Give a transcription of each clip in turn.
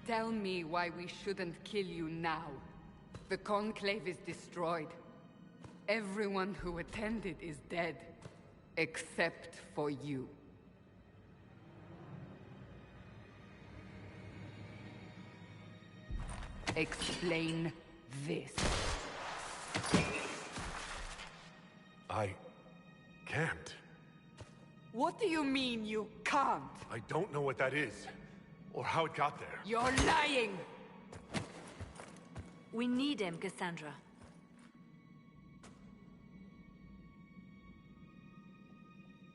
Tell me why we shouldn't kill you now. The Conclave is destroyed. Everyone who attended is dead. Except for you. Explain this. I can't. What do you mean you can't? I don't know what that is, or how it got there. You're lying! We need him, Cassandra.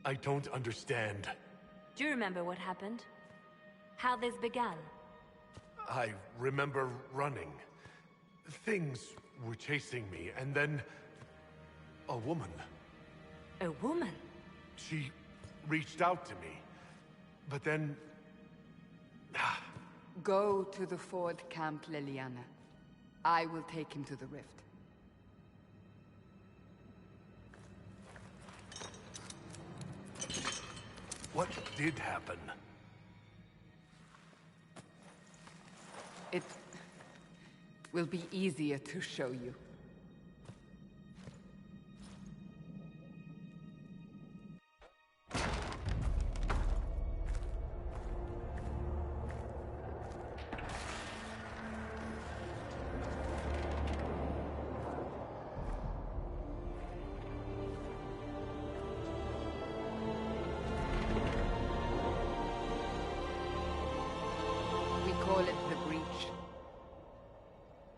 I don't understand. Do you remember what happened? How this began? I remember running. Things were chasing me, and then... a woman. A woman? She reached out to me, but then... Go to the Ford camp, Leliana. I will take him to the rift. What did happen? It will be easier to show you.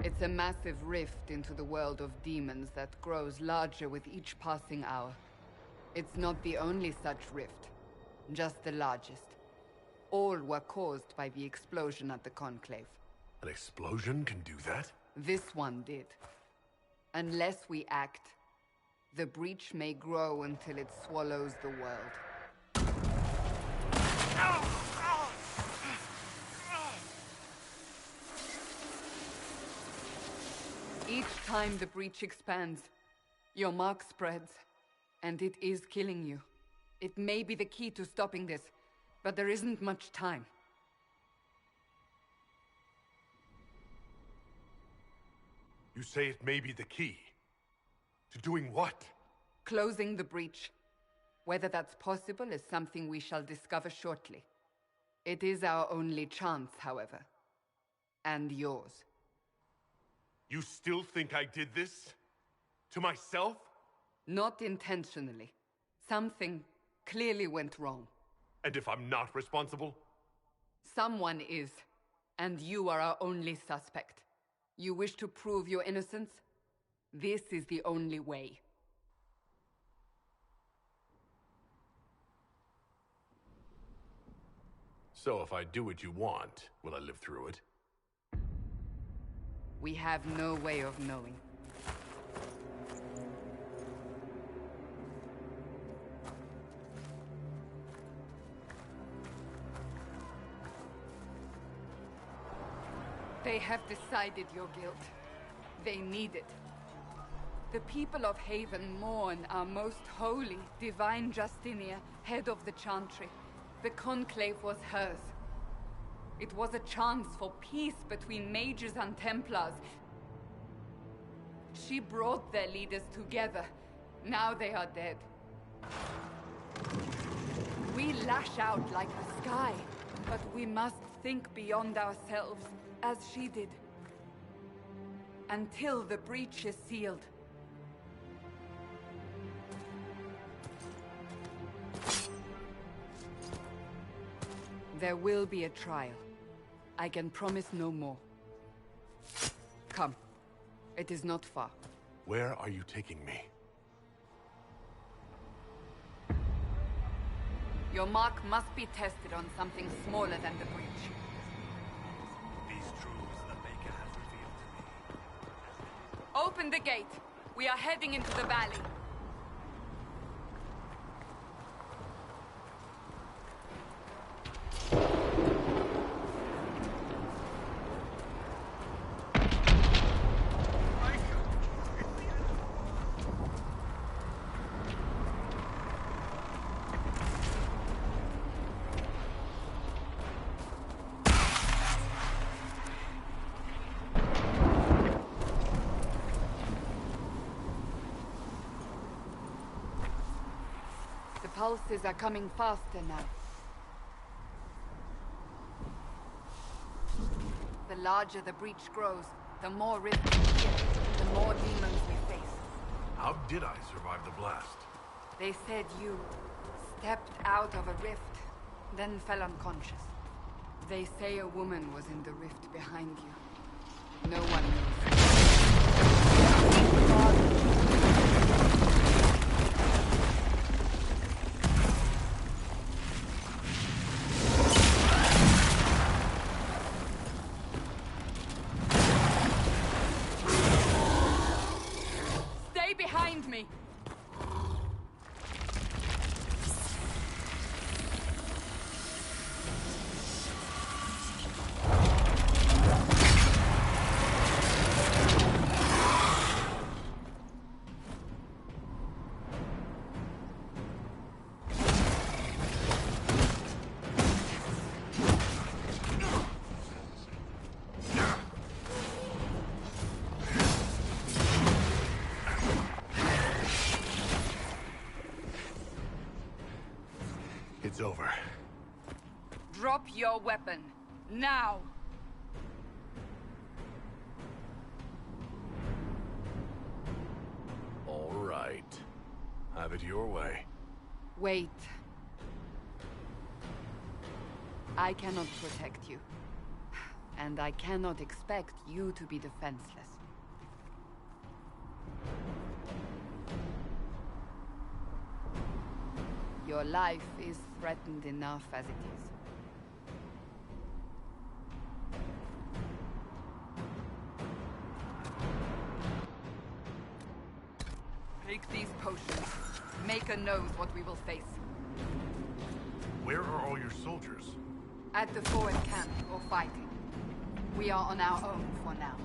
It's a massive rift into the world of demons that grows larger with each passing hour. It's not the only such rift, just the largest. All were caused by the explosion at the Conclave. An explosion can do that? This one did. Unless we act, the breach may grow until it swallows the world. Each time the breach expands, your mark spreads, and it is killing you. It may be the key to stopping this, but there isn't much time. You say it may be the key. To doing what? Closing the breach. Whether that's possible is something we shall discover shortly. It is our only chance, however. And yours. You still think I did this? To myself? Not intentionally. Something clearly went wrong. And if I'm not responsible? Someone is. And you are our only suspect. You wish to prove your innocence? This is the only way. So if I do what you want, will I live through it? We have no way of knowing. They have decided your guilt. They need it. The people of Haven mourn our most holy, divine Justinia, head of the Chantry. The Conclave was hers. It was a chance for peace between mages and Templars. She brought their leaders together. Now they are dead. We lash out like the sky, but we must think beyond ourselves, as she did. Until the breach is sealed. There will be a trial. I can promise no more. Come. It is not far. Where are you taking me? Your mark must be tested on something smaller than the breach. These truths the Baker has revealed to me. Open the gate. We are heading into the valley. pulses are coming faster now. The larger the breach grows, the more rifts we hit, the more demons we face. How did I survive the blast? They said you stepped out of a rift, then fell unconscious. They say a woman was in the rift behind you. No one knows. Stay behind me! It's over. Drop your weapon. Now! All right. Have it your way. Wait. I cannot protect you. And I cannot expect you to be defenseless. Your life is threatened enough as it is. Take these potions. Maker knows what we will face. Where are all your soldiers? At the forward camp, or fighting. We are on our own for now.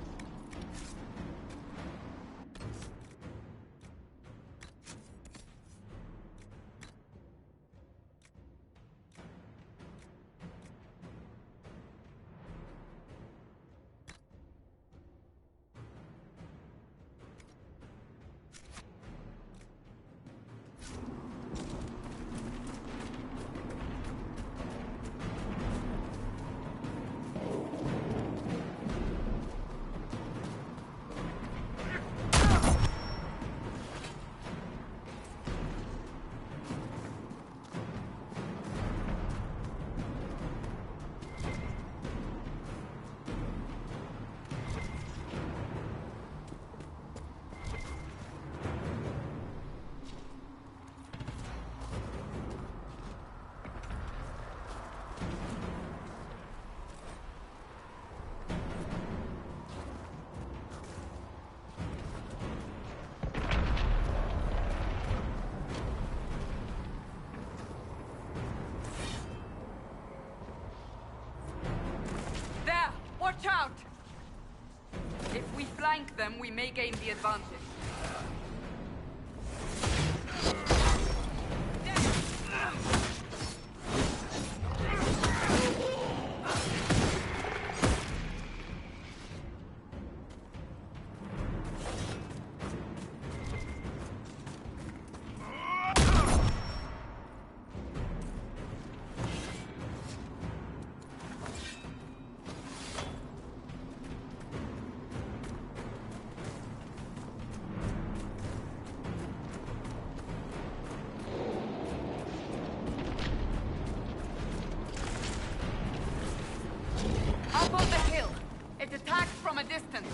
Watch out! If we flank them, we may gain the advantage. Up on the hill. It attacks from a distance.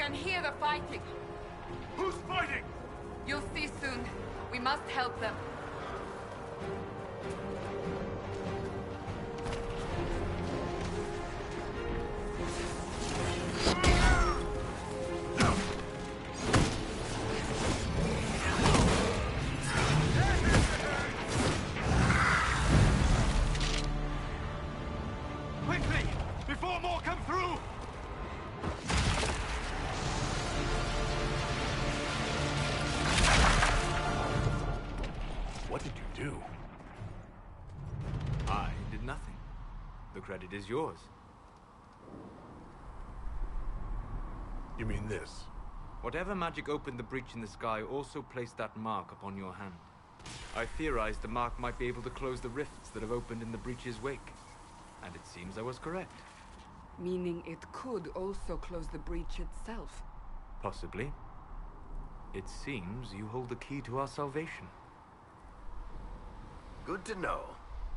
can hear the fighting. Who's fighting? You'll see soon. We must help them. Quickly! Before more come through! What did you do? I did nothing. The credit is yours. You mean this? Whatever magic opened the breach in the sky also placed that mark upon your hand. I theorized the mark might be able to close the rifts that have opened in the breach's wake. And it seems I was correct. Meaning it could also close the breach itself. Possibly. It seems you hold the key to our salvation. Good to know.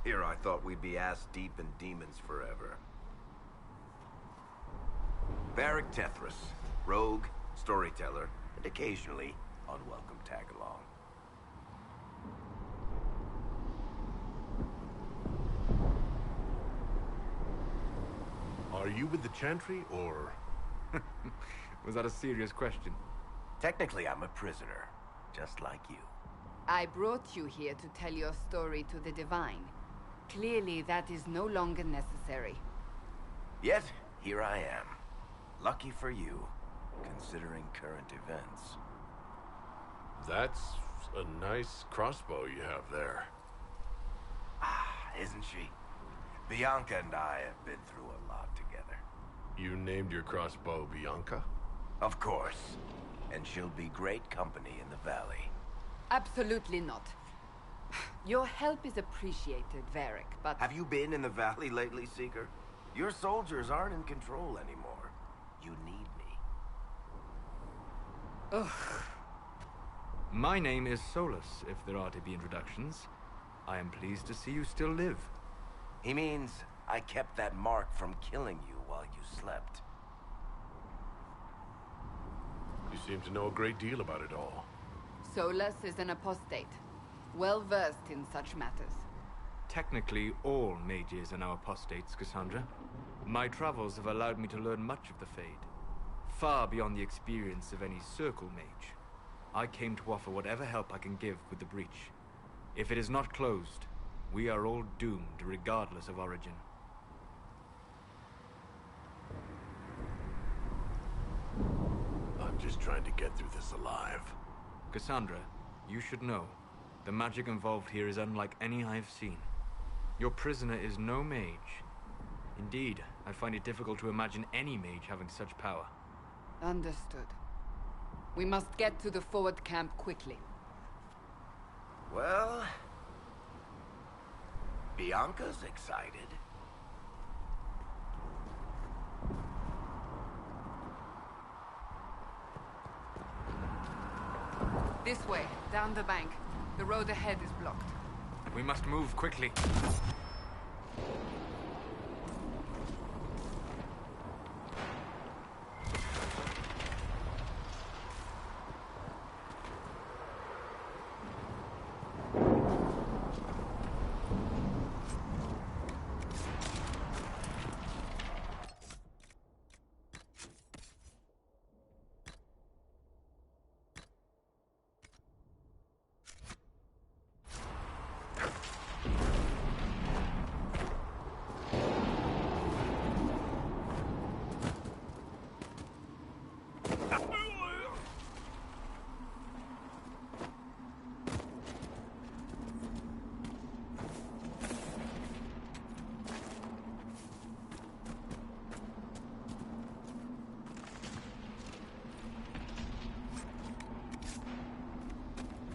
Here I thought we'd be ass-deep in demons forever. Varric Tethras, rogue, storyteller, and occasionally unwelcome tag-along. Are you with the Chantry, or...? Was that a serious question? Technically, I'm a prisoner, just like you. I brought you here to tell your story to the Divine. Clearly, that is no longer necessary. Yet, here I am. Lucky for you, considering current events. That's a nice crossbow you have there. Ah, isn't she? Bianca and I have been through a lot together. You named your crossbow Bianca? Of course. And she'll be great company in the valley. Absolutely not. Your help is appreciated, Varric, but... Have you been in the valley lately, Seeker? Your soldiers aren't in control anymore. You need me. Ugh. My name is Solus, if there are to be introductions. I am pleased to see you still live. He means I kept that mark from killing you while you slept. You seem to know a great deal about it all. Solus is an apostate, well-versed in such matters. Technically, all mages are now apostates, Cassandra. My travels have allowed me to learn much of the Fade, far beyond the experience of any circle mage. I came to offer whatever help I can give with the breach. If it is not closed, we are all doomed, regardless of origin. I'm just trying to get through this alive. Cassandra, you should know, the magic involved here is unlike any I have seen. Your prisoner is no mage. Indeed, I find it difficult to imagine any mage having such power. Understood. We must get to the forward camp quickly. Well... Bianca's excited. This way, down the bank. The road ahead is blocked. We must move quickly.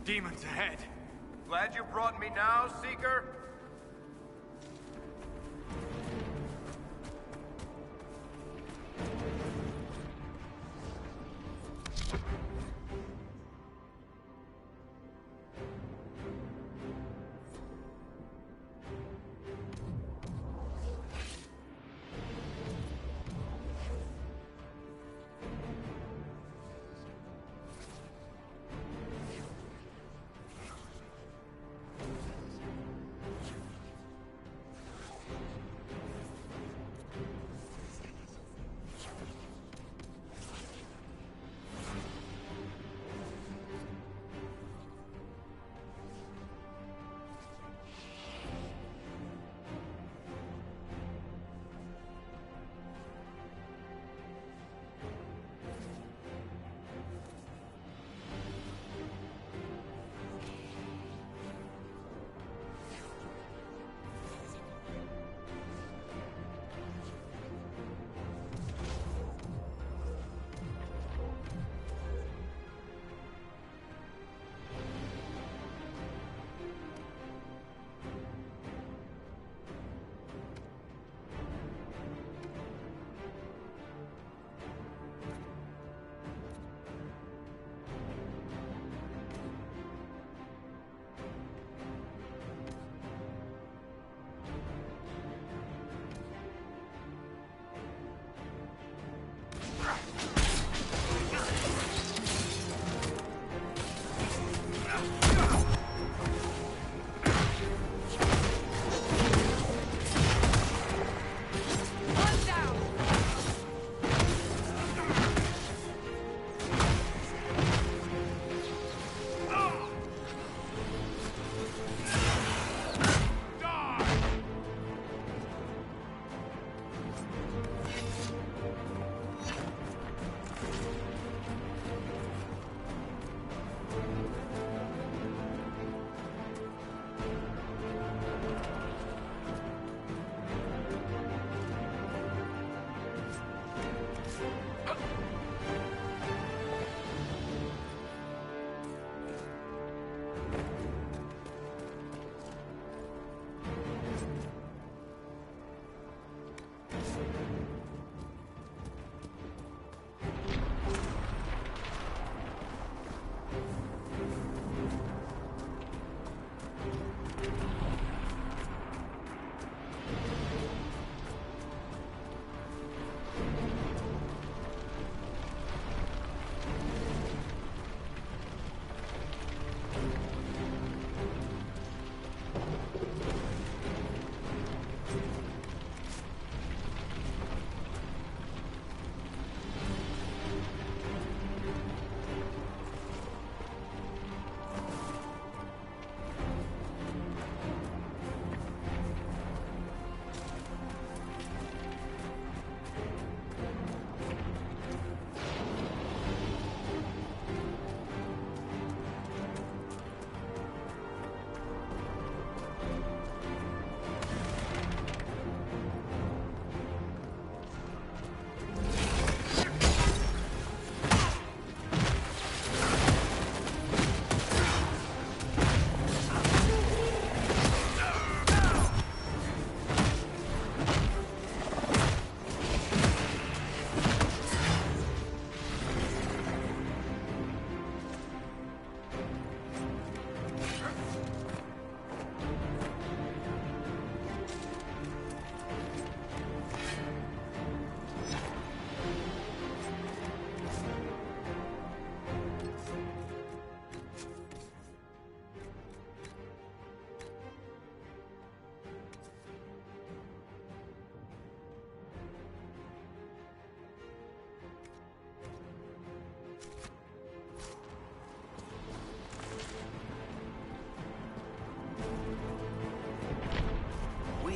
Demons ahead! Glad you brought me now, Seeker?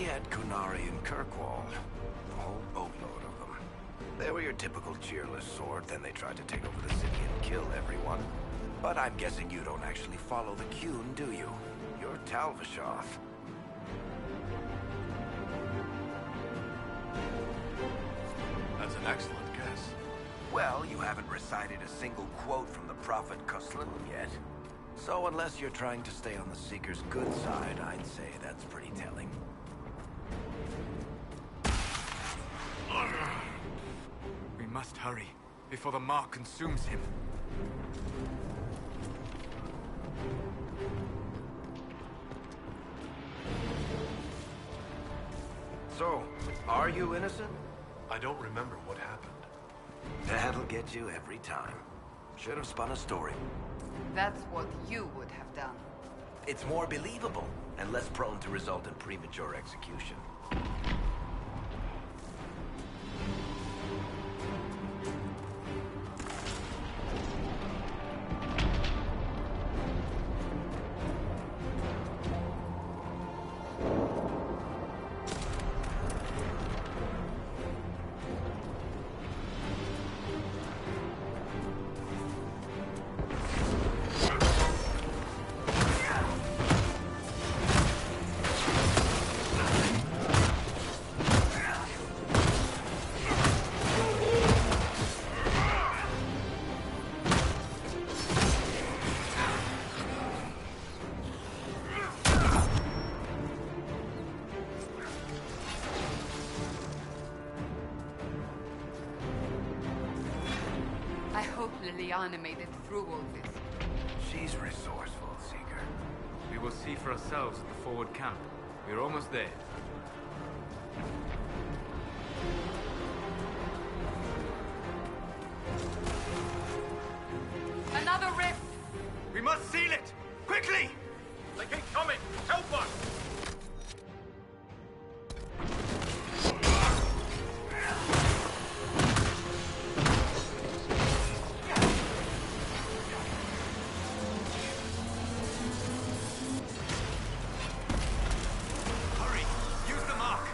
We had Kunari and Kirkwall. A whole boatload of them. They were your typical cheerless sort, then they tried to take over the city and kill everyone. But I'm guessing you don't actually follow the Qun, do you? You're Talvishoth. That's an excellent guess. Well, you haven't recited a single quote from the Prophet Kuslan yet. So unless you're trying to stay on the Seeker's good side, I'd say that's pretty telling. We must hurry, before the mark consumes him. So, are you innocent? I don't remember what happened. That'll get you every time. Should have spun a story. That's what you would have done. It's more believable, and less prone to result in premature execution. I hope Liliana made it through all this. She's resourceful, Seeker. We will see for ourselves at the forward camp. We're almost there. Another rift! We must seal it! Quickly! They keep coming! Help us! Hurry! Use the mark!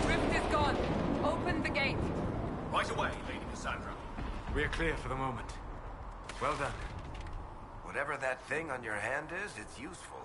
Rift is gone. Open the gate. Right away, Lady Cassandra. We are clear for the moment. Well done. Whatever that thing on your hand is, it's useful.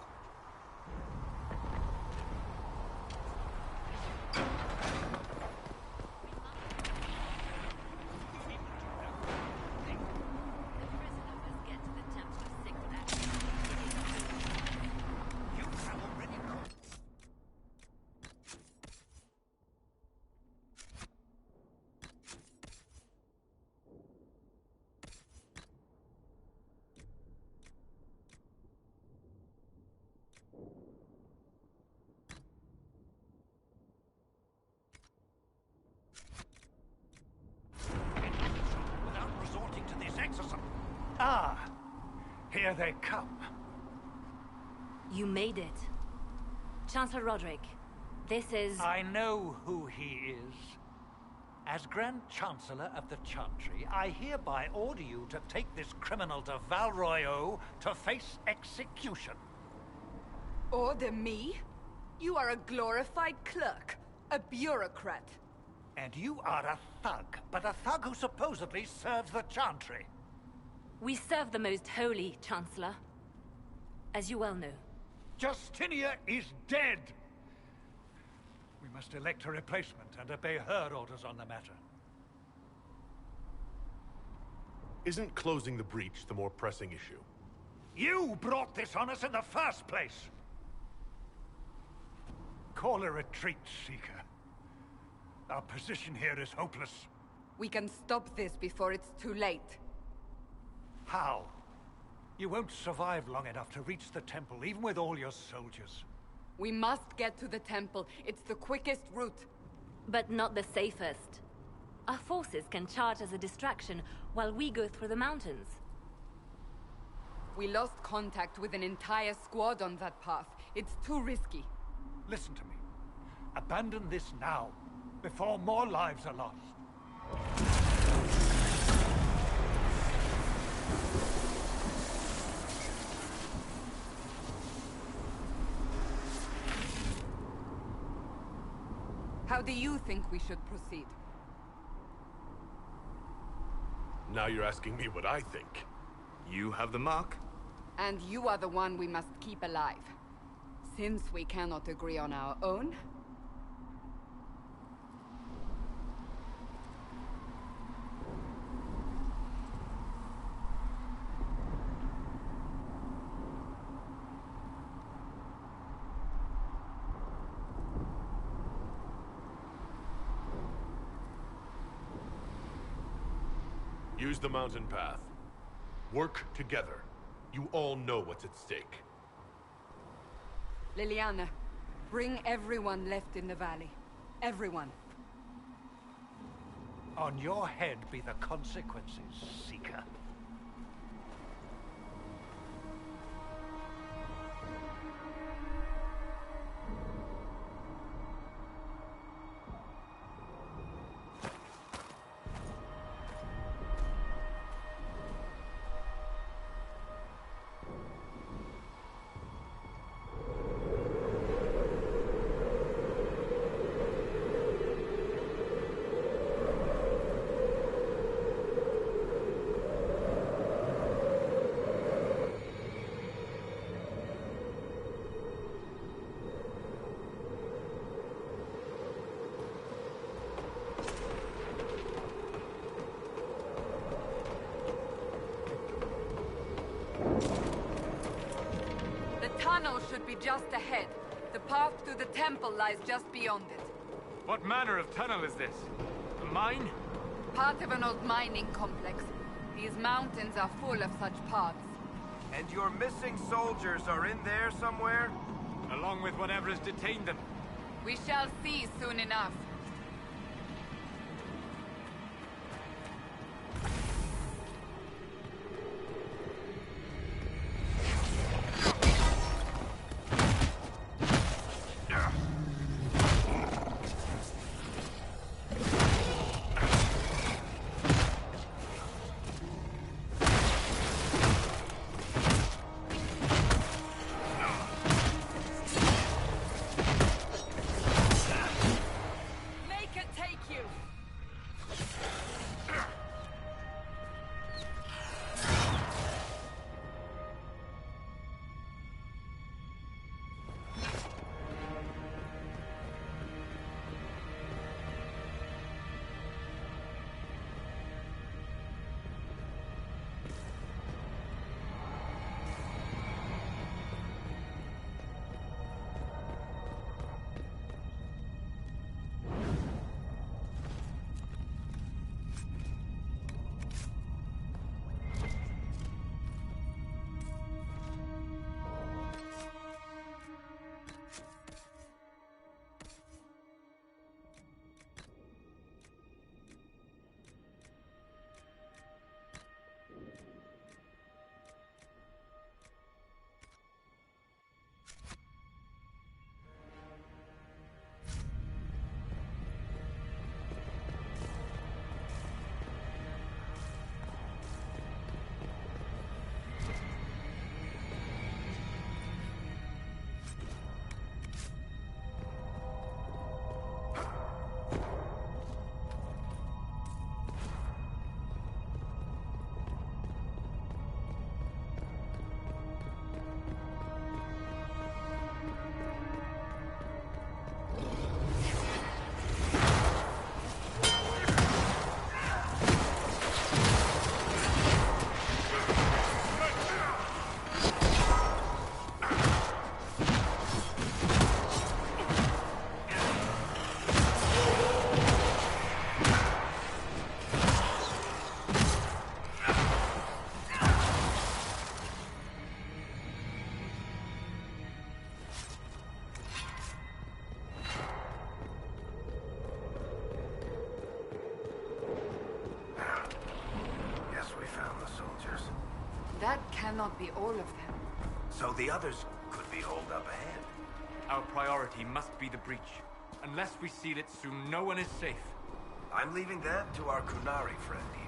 Without resorting to this exercise. Ah! Here they come. You made it. Chancellor Roderick, this is... I know who he is. As Grand Chancellor of the Chantry, I hereby order you to take this criminal to Val Royeaux to face execution. Order me? You are a glorified clerk, a bureaucrat. And you are a thug, but a thug who supposedly serves the Chantry. We serve the most holy, Chancellor. As you well know. Justinia is dead! We must elect a replacement and obey her orders on the matter. Isn't closing the breach the more pressing issue? You brought this on us in the first place! Call a retreat, Seeker. Our position here is hopeless. We can stop this before it's too late. How? You won't survive long enough to reach the temple, even with all your soldiers. We must get to the temple. It's the quickest route. But not the safest. Our forces can charge as a distraction while we go through the mountains. We lost contact with an entire squad on that path. It's too risky. Listen to me. Abandon this now, before more lives are lost. How do you think we should proceed? Now you're asking me what I think. You have the mark. And you are the one we must keep alive. Since we cannot agree on our own... Use the mountain path. Work together. You all know what's at stake. Liliana, bring everyone left in the valley. Everyone. On your head be the consequences, Seeker. Tunnel should be just ahead. The path to the temple lies just beyond it. What manner of tunnel is this? A mine? Part of an old mining complex. These mountains are full of such paths. And your missing soldiers are in there somewhere? Along with whatever has detained them. We shall see soon enough. That cannot be all of them. So the others could be holed up ahead. Our priority must be the breach. Unless we seal it soon, no one is safe. I'm leaving that to our Kunari friend here.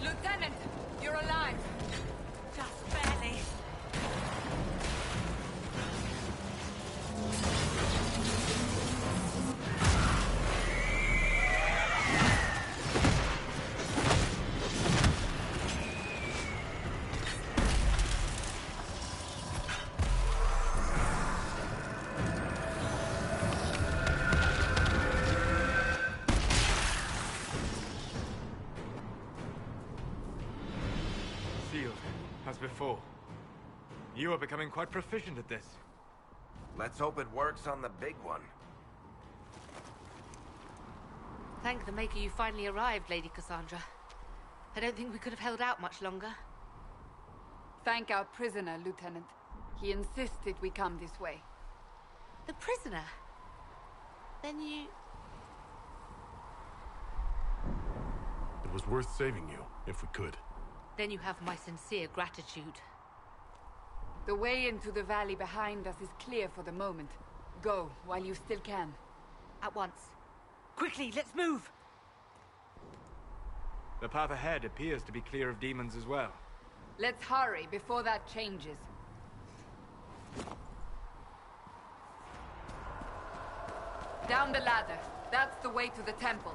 Lieutenant, you're alive. Just barely. Sealed, as before. You are becoming quite proficient at this. Let's hope it works on the big one. Thank the Maker you finally arrived, Lady Cassandra. I don't think we could have held out much longer. Thank our prisoner, Lieutenant. He insisted we come this way. The prisoner? Then you... It was worth saving you, if we could. Then you have my sincere gratitude. The way into the valley behind us is clear for the moment. Go, while you still can. At once. Quickly, let's move! The path ahead appears to be clear of demons as well. Let's hurry before that changes. Down the ladder. That's the way to the temple.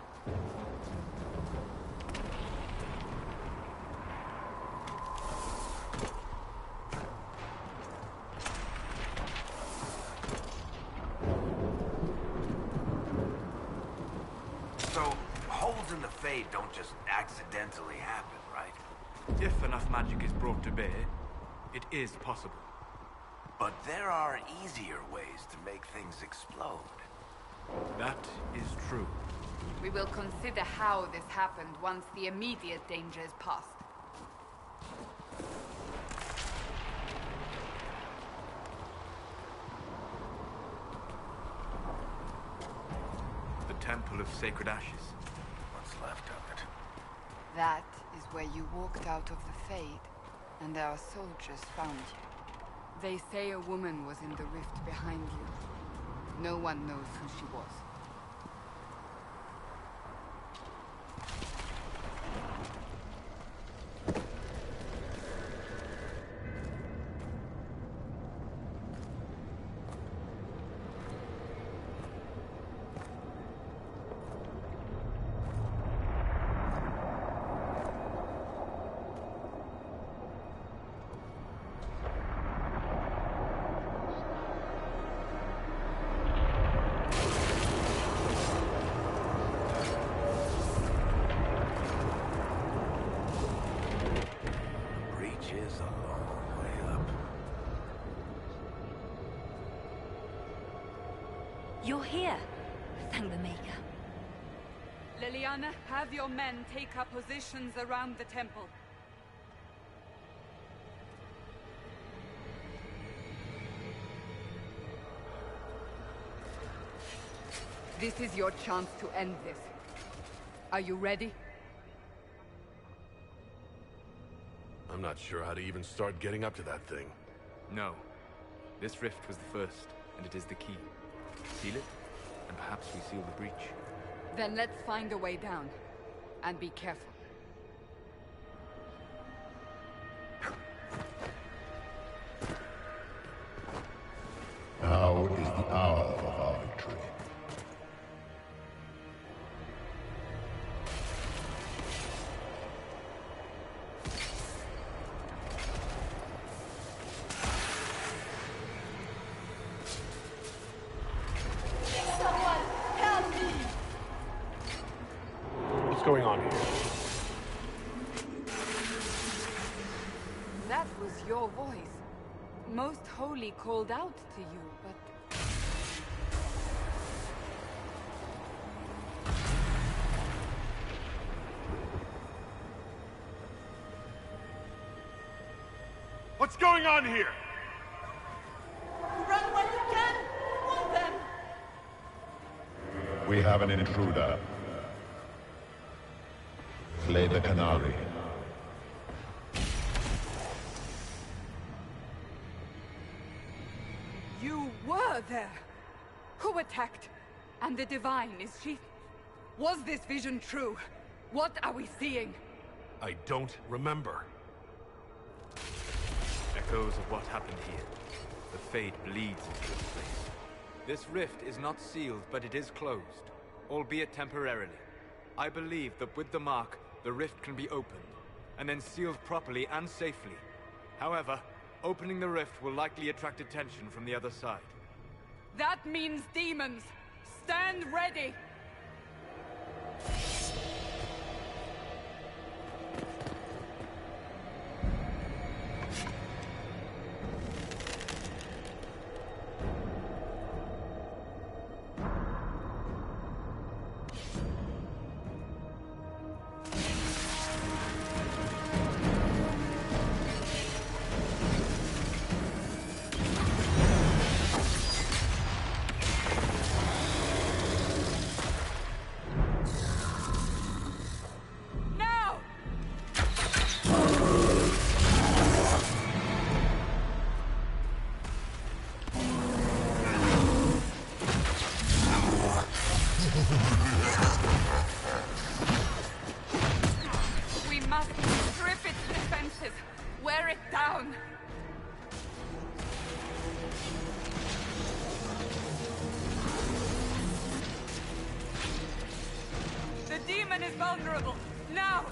So, holes in the Fade don't just accidentally happen, right? If enough magic is brought to bear, it is possible. But there are easier ways to make things explode. That is true. We will consider how this happened once the immediate danger is past. The Temple of Sacred Ashes. What's left of it? That is where you walked out of the Fade, and our soldiers found you. They say a woman was in the rift behind you. No one knows who she was. Is a long way up. You're here. Thank the Maker. Liliana, have your men take up positions around the temple. This is your chance to end this. Are you ready? I'm not sure how to even start getting up to that thing. No. This rift was the first, and it is the key. Seal it, and perhaps we seal the breach. Then let's find a way down. And be careful. Now is the hour of our victory. What's going on here? your voice. Most Holy called out to you, but... What's going on here? Run when you can! Want them! We have an intruder. Slay the canary. You were there! Who attacked? And the Divine, is she... Was this vision true? What are we seeing? I don't remember. Echoes of what happened here. The Fade bleeds into this place. This rift is not sealed, but it is closed, albeit temporarily. I believe that with the mark, the rift can be opened, and then sealed properly and safely. However, opening the rift will likely attract attention from the other side. That means demons! Stand ready! Wear it down! The demon is vulnerable! Now!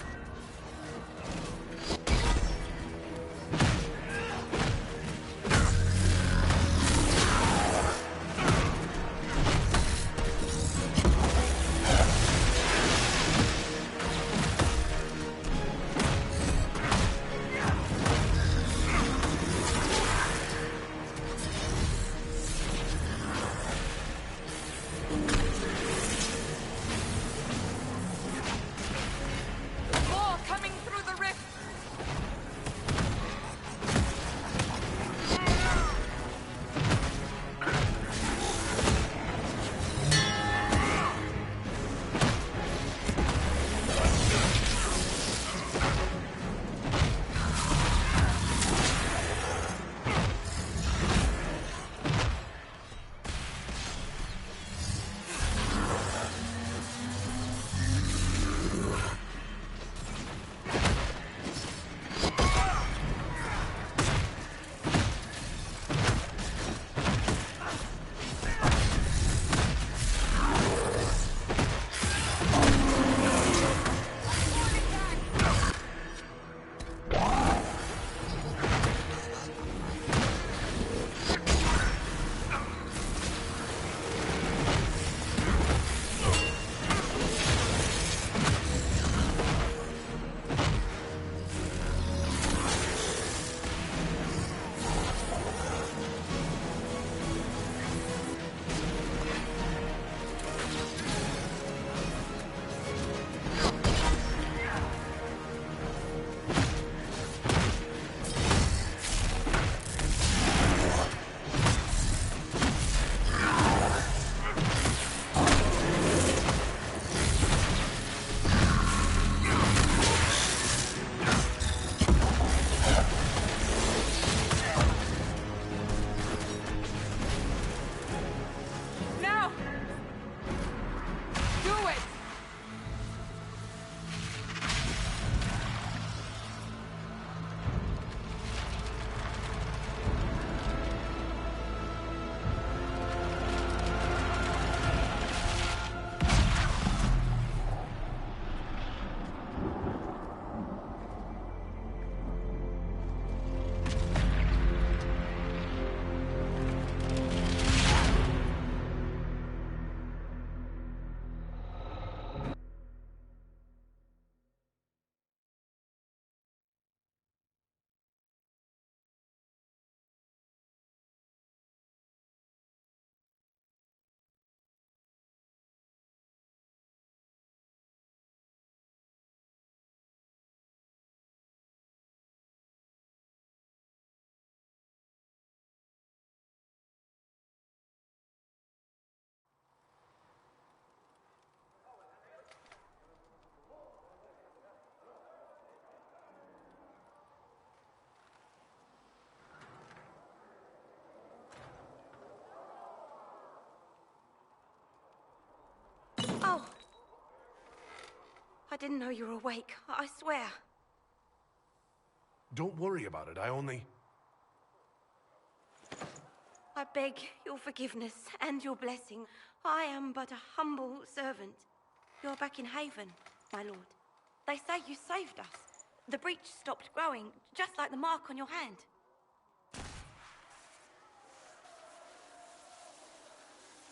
didn't know you were awake, I swear. Don't worry about it, I beg your forgiveness and your blessing. I am but a humble servant. You're back in Haven, my lord. They say you saved us. The breach stopped growing, just like the mark on your hand.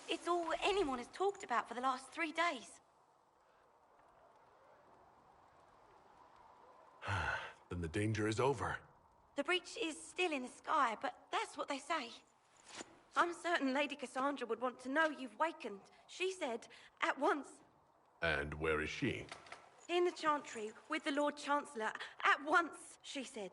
It's all anyone has talked about for the last 3 days. Then the danger is over. The breach is still in the sky, but that's what they say. I'm certain Lady Cassandra would want to know you've wakened. She said, at once. And where is she? In the Chantry, with the Lord Chancellor. At once, she said.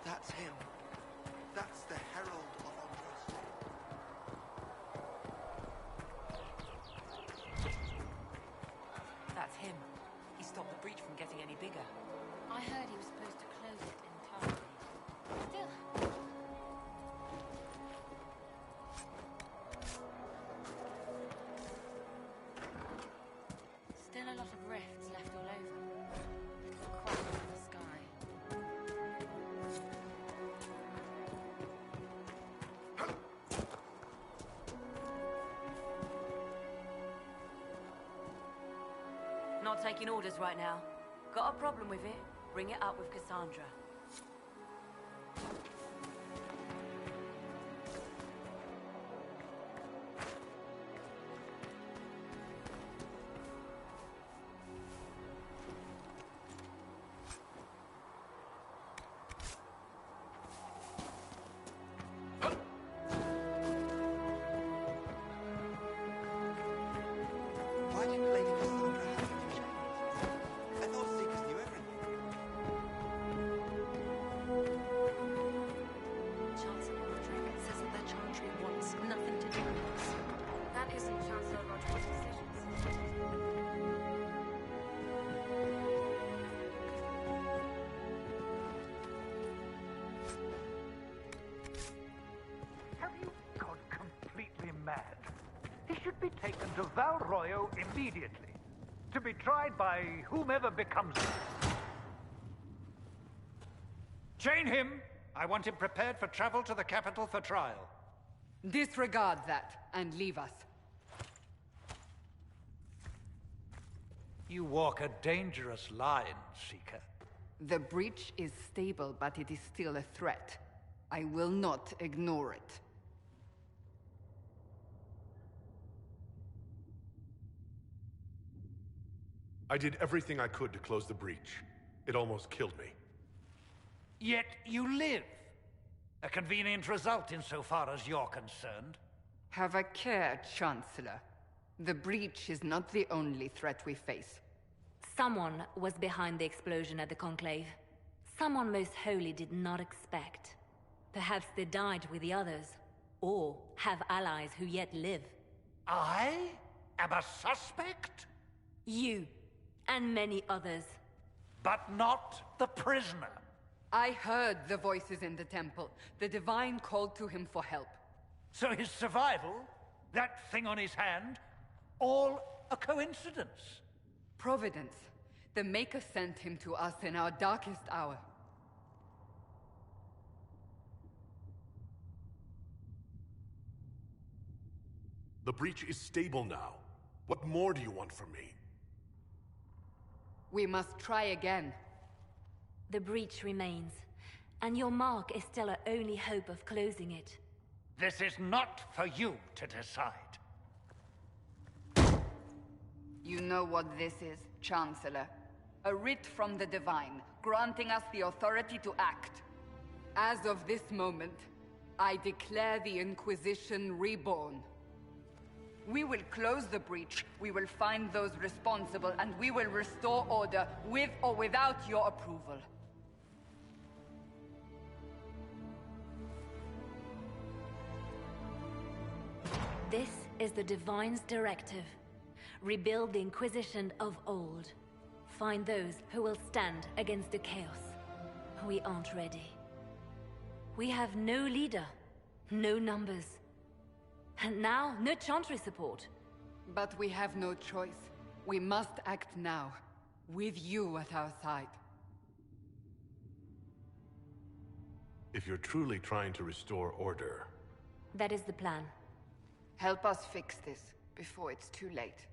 That's him. That's the Herald of Andros. That's him. He stopped the breach from getting any bigger. I heard he was supposed to close it entirely. Still... Still a lot of rifts left all over. Little cracks in the sky. Not taking orders right now. Got a problem with it? Bring it up with Cassandra. Why didn't Lady Cassandra have him in chains? I thought Seekers knew everything. Chancellor Roderick says that their Chantry wants nothing to do with us. That isn't Chancellor Roderick's decisions. Have you gone completely mad? He should be taken to Val Royo immediately, to be tried by whomever becomes him. Chain him! I want him prepared for travel to the capital for trial. Disregard that and leave us. You walk a dangerous line, Seeker. The breach is stable, but it is still a threat. I will not ignore it. I did everything I could to close the breach. It almost killed me. Yet you live. A convenient result insofar as you're concerned. Have a care, Chancellor. The breach is not the only threat we face. Someone was behind the explosion at the Conclave. Someone most holy did not expect. Perhaps they died with the others, or have allies who yet live. I am a suspect? You, and many others. But not the prisoner. I heard the voices in the temple. The Divine called to him for help. So his survival That thing on his hand? All a coincidence? Providence. The Maker sent him to us in our darkest hour. The breach is stable now. What more do you want from me? We must try again. The breach remains, and your mark is still our only hope of closing it. This is not for you to decide. You know what this is, Chancellor. A writ from the Divine, granting us the authority to act. As of this moment, I declare the Inquisition reborn. We will close the breach, we will find those responsible, and we will restore order, with or without your approval. This is the Divine's directive. Rebuild the Inquisition of old. Find those who will stand against the chaos. We aren't ready. We have no leader, no numbers. And now, no Chantry support. But we have no choice. We must act now, with you at our side. If you're truly trying to restore order... That is the plan. Help us fix this, before it's too late.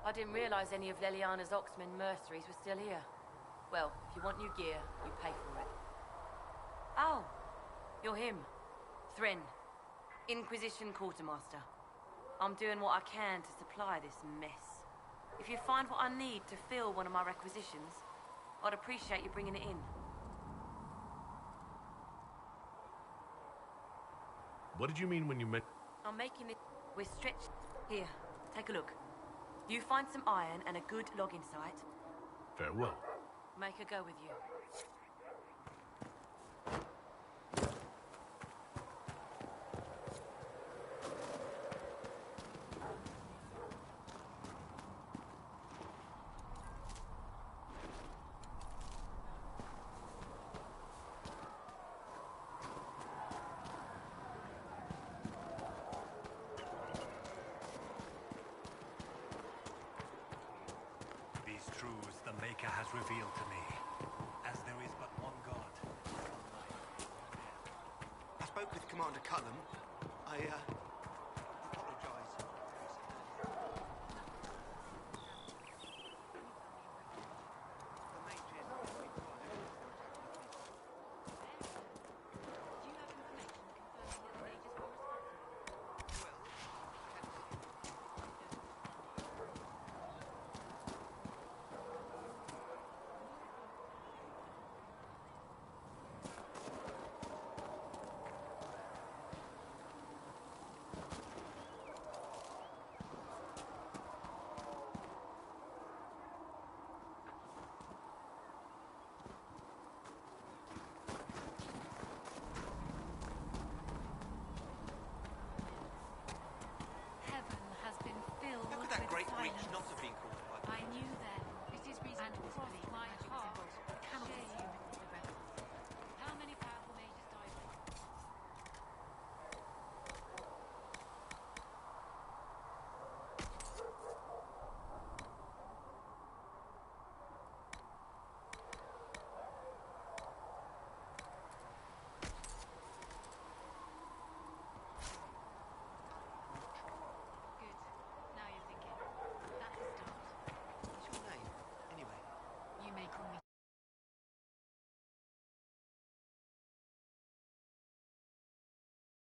I didn't realize any of Leliana's Oxman mercenaries were still here. Well, if you want new gear, you pay for it. Oh, you're him. Thren. Inquisition Quartermaster. I'm doing what I can to supply this mess. If you find what I need to fill one of my requisitions, I'd appreciate you bringing it in. What did you mean when you meant... I'm making it... We're stretched... Here, take a look. You find some iron and a good login site. Farewell. Make her go with you. These truths the Maker has revealed to me, as there is but one God. I spoke with Commander Cullum. I